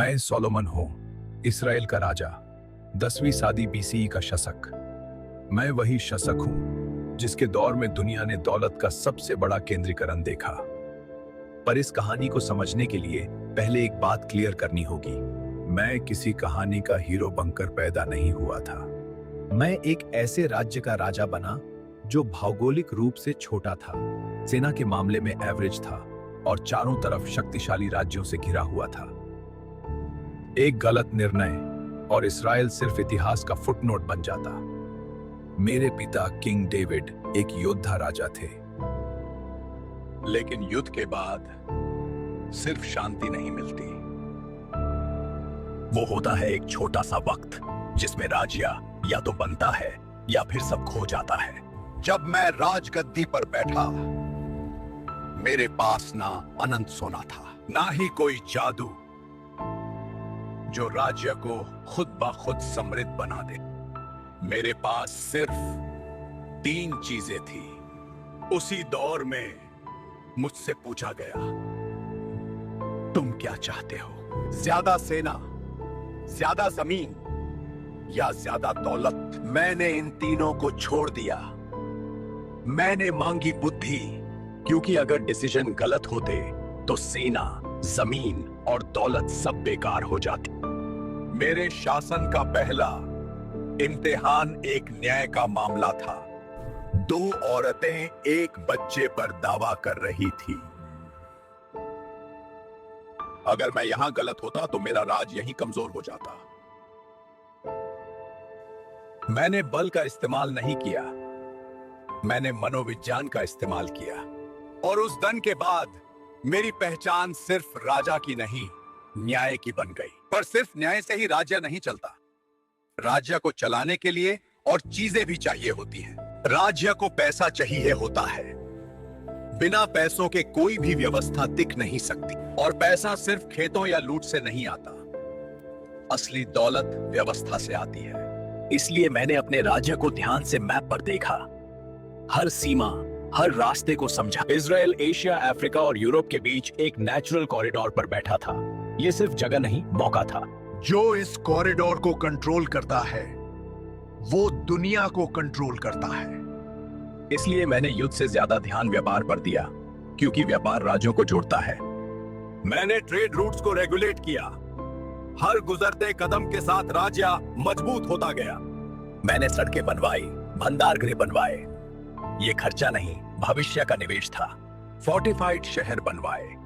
मैं सोलोमन हूं, इसराइल का राजा, 10वीं सदी बीसीई का शासक। मैं वही शासक हूं जिसके दौर में दुनिया ने दौलत का सबसे बड़ा केंद्रीकरण देखा। पर इस कहानी को समझने के लिए पहले एक बात क्लियर करनी होगी। मैं किसी कहानी का हीरो बनकर पैदा नहीं हुआ था। मैं एक ऐसे राज्य का राजा बना जो भौगोलिक रूप से छोटा था, सेना के मामले में एवरेज था और चारों तरफ शक्तिशाली राज्यों से घिरा हुआ था। एक गलत निर्णय और इसराइल सिर्फ इतिहास का फुटनोट बन जाता। मेरे पिता किंग डेविड एक योद्धा राजा थे, लेकिन युद्ध के बाद सिर्फ शांति नहीं मिलती। वो होता है एक छोटा सा वक्त जिसमें राज्य या तो बनता है या फिर सब खो जाता है। जब मैं राजगद्दी पर बैठा, मेरे पास ना अनंत सोना था, ना ही कोई जादू जो राज्य को खुद ब खुद समृद्ध बना दे। मेरे पास सिर्फ 3 चीजें थी। उसी दौर में मुझसे पूछा गया, तुम क्या चाहते हो? ज्यादा सेना, ज्यादा जमीन या ज्यादा दौलत? मैंने इन तीनों को छोड़ दिया। मैंने मांगी बुद्धि, क्योंकि अगर डिसीजन गलत होते तो सेना, जमीन और दौलत सब बेकार हो जाती। मेरे शासन का पहला इम्तिहान एक न्याय का मामला था। 2 औरतें एक बच्चे पर दावा कर रही थी। अगर मैं यहां गलत होता तो मेरा राज यहीं कमजोर हो जाता। मैंने बल का इस्तेमाल नहीं किया, मैंने मनोविज्ञान का इस्तेमाल किया। और उस दिन के बाद मेरी पहचान सिर्फ राजा की नहीं, न्याय की बन गई। पर सिर्फ न्याय से ही राज्य नहीं चलता। राज्य को चलाने के लिए और चीजें भी चाहिए होती हैं। राज्य को पैसा चाहिए होता है। बिना पैसों के कोई भी व्यवस्था टिक नहीं सकती। और पैसा सिर्फ खेतों या लूट से नहीं आता। असली दौलत व्यवस्था से आती है। इसलिए मैंने अपने राज्य को ध्यान से मैप पर देखा, हर सीमा, हर रास्ते को समझा। इजराइल एशिया, अफ्रीका और यूरोप के बीच एक नेचुरल कॉरिडोर पर बैठा था। ये सिर्फ जगह नहीं, मौका था। जो इस कॉरिडोर को कंट्रोल करता है वो दुनिया को कंट्रोल करता है। इसलिए मैंने युद्ध से ज्यादा ध्यान व्यापार पर दिया, क्योंकि व्यापार राज्यों को जोड़ता है। मैंने ट्रेड रूट्स को रेगुलेट किया। हर गुजरते कदम के साथ राज्य मजबूत होता गया। मैंने सड़कें बनवाई, भंडार गृह बनवाए। ये खर्चा नहीं, भविष्य का निवेश था। फोर्टिफाइड शहर बनवाए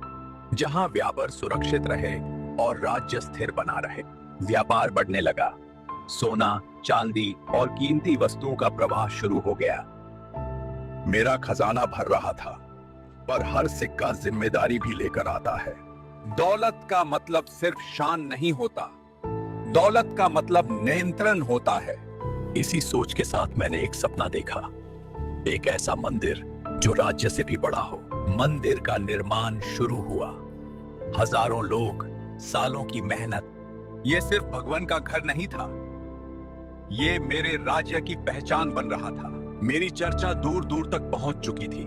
जहां व्यापार सुरक्षित रहे और राज्य स्थिर बना रहे। व्यापार बढ़ने लगा। सोना, चांदी और कीमती वस्तुओं का प्रवाह शुरू हो गया। मेरा खजाना भर रहा था, पर हर सिक्का जिम्मेदारी भी लेकर आता है। दौलत का मतलब सिर्फ शान नहीं होता, दौलत का मतलब नियंत्रण होता है। इसी सोच के साथ मैंने एक सपना देखा, एक ऐसा मंदिर जो राज्य से भी बड़ा हो। मंदिर का निर्माण शुरू हुआ। हजारों लोग, सालों की मेहनत। यह सिर्फ भगवान का घर नहीं था, यह मेरे राज्य की पहचान बन रहा था। मेरी चर्चा दूर दूर तक पहुंच चुकी थी।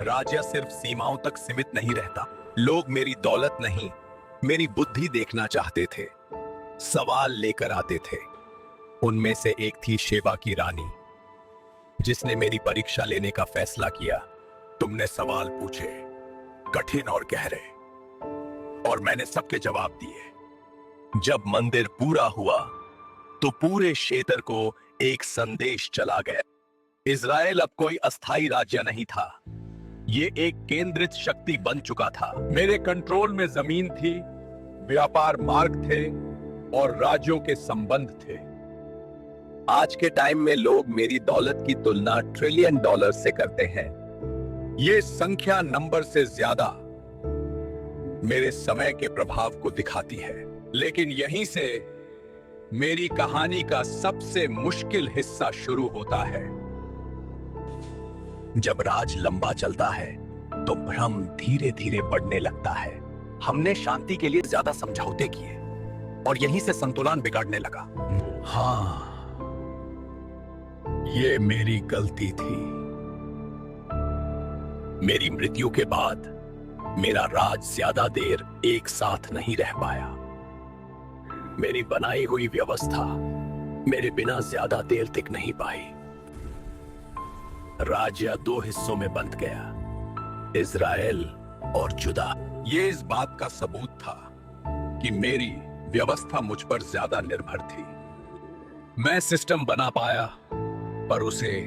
राज्य सिर्फ सीमाओं तक सीमित नहीं रहता। लोग मेरी दौलत नहीं, मेरी बुद्धि देखना चाहते थे। सवाल लेकर आते थे। उनमें से एक थी शेबा की रानी, जिसने मेरी परीक्षा लेने का फैसला किया। तुमने सवाल पूछे, कठिन और गहरे, और मैंने सबके जवाब दिए। जब मंदिर पूरा हुआ तो पूरे क्षेत्र को एक संदेश चला गया। इजराइल अब कोई अस्थायी राज्य नहीं था, ये एक केंद्रित शक्ति बन चुका था। मेरे कंट्रोल में जमीन थी, व्यापार मार्ग थे और राज्यों के संबंध थे। आज के टाइम में लोग मेरी दौलत की तुलना $1 ट्रिलियन से करते हैं। ये संख्या नंबर से ज्यादा मेरे समय के प्रभाव को दिखाती है। लेकिन यहीं से मेरी कहानी का सबसे मुश्किल हिस्सा शुरू होता है। जब राज लंबा चलता है तो भ्रम धीरे धीरे बढ़ने लगता है। हमने शांति के लिए ज्यादा समझौते किए और यहीं से संतुलन बिगड़ने लगा। हाँ, ये मेरी गलती थी। मेरी मृत्यु के बाद मेरा राज ज्यादा देर एक साथ नहीं रह पाया। मेरी बनाई हुई व्यवस्था मेरे बिना ज्यादा देर टिक नहीं पाई। राज्य दो हिस्सों में बंट गया, इजराइल और जुदा। ये इस बात का सबूत था कि मेरी व्यवस्था मुझ पर ज्यादा निर्भर थी। मैं सिस्टम बना पाया पर उसे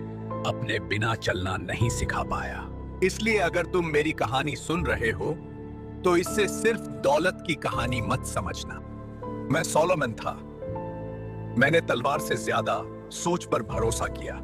अपने बिना चलना नहीं सिखा पाया। इसलिए अगर तुम मेरी कहानी सुन रहे हो तो इससे सिर्फ दौलत की कहानी मत समझना। मैं सोलोमन था। मैंने तलवार से ज्यादा सोच पर भरोसा किया।